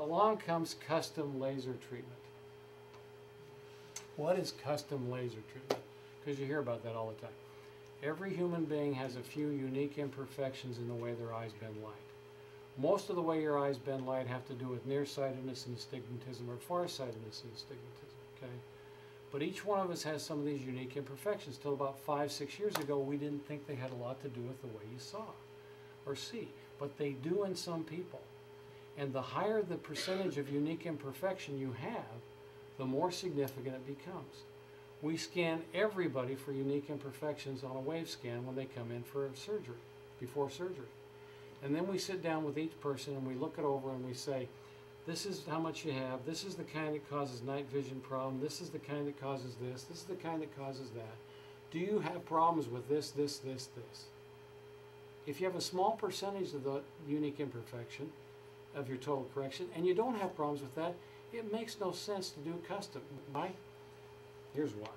along comes custom laser treatment. What is custom laser treatment? Because you hear about that all the time. Every human being has a few unique imperfections in the way their eyes bend light. Most of the way your eyes bend light have to do with nearsightedness and astigmatism, or farsightedness and astigmatism, okay? But each one of us has some of these unique imperfections. Till about 5-6 years ago, we didn't think they had a lot to do with the way you saw or see, but they do in some people. And the higher the percentage of unique imperfection you have, the more significant it becomes. We scan everybody for unique imperfections on a wave scan when they come in for surgery, before surgery. And then we sit down with each person and we look it over and we say, this is how much you have, this is the kind that causes night vision problem, this is the kind that causes this is the kind that causes that. Do you have problems with this, this, this, this? If you have a small percentage of the unique imperfection of your total correction and you don't have problems with that, it makes no sense to do custom. Why? Here's why.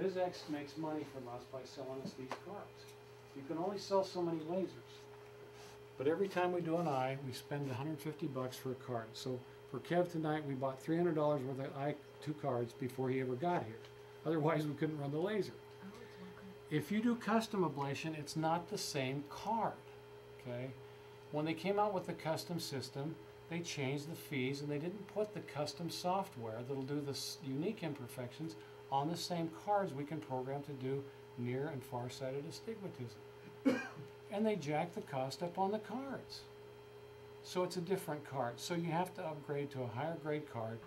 VisX makes money from us by selling us these cards. You can only sell so many lasers. But every time we do an eye, we spend $150 for a card. So for Kev tonight, we bought $300 worth of eye 2 cards before he ever got here. Otherwise, we couldn't run the laser. If you do custom ablation, it's not the same card. Okay? When they came out with the custom system, they changed the fees and they didn't put the custom software that'll do the unique imperfections on the same cards we can program to do near and far-sighted astigmatism. And they jacked the cost up on the cards. So it's a different card. So you have to upgrade to a higher grade card.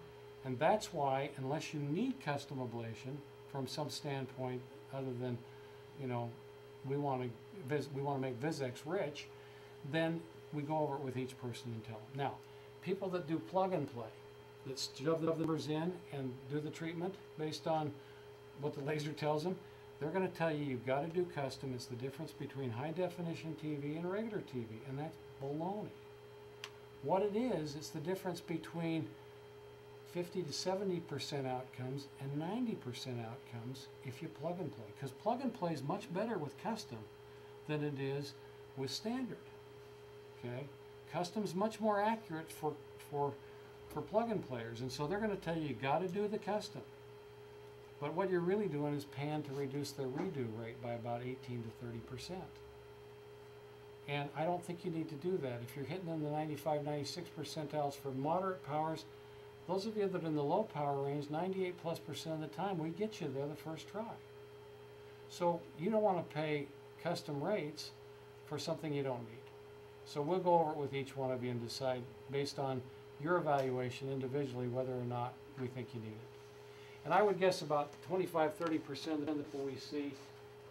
And that's why, unless you need custom ablation from some standpoint other than, you know, we want to make VisX rich, then we go over it with each person and tell them. Now, people that do plug and play, that shove the numbers in and do the treatment based on what the laser tells them, they're going to tell you you've got to do custom. It's the difference between high definition TV and regular TV, and that's baloney. What it is, it's the difference between 50 to 70% outcomes and 90% outcomes if you plug and play. Because plug and play is much better with custom than it is with standard. Okay? Custom's much more accurate for plug and players, and so they're going to tell you got to do the custom. But what you're really doing is paying to reduce their redo rate by about 18 to 30%. And I don't think you need to do that. If you're hitting in the 95, 96 percentiles for moderate powers, those of you that are in the low power range, 98+% of the time, we get you there the first try. So you don't want to pay custom rates for something you don't need. So we'll go over it with each one of you and decide based on your evaluation individually whether or not we think you need it. And I would guess about 25–30% of the people we see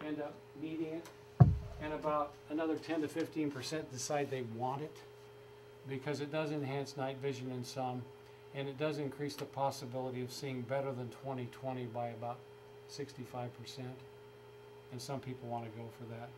end up needing it, and about another 10 to 15% decide they want it because it does enhance night vision in some, and it does increase the possibility of seeing better than 20/20 by about 65%. And some people want to go for that.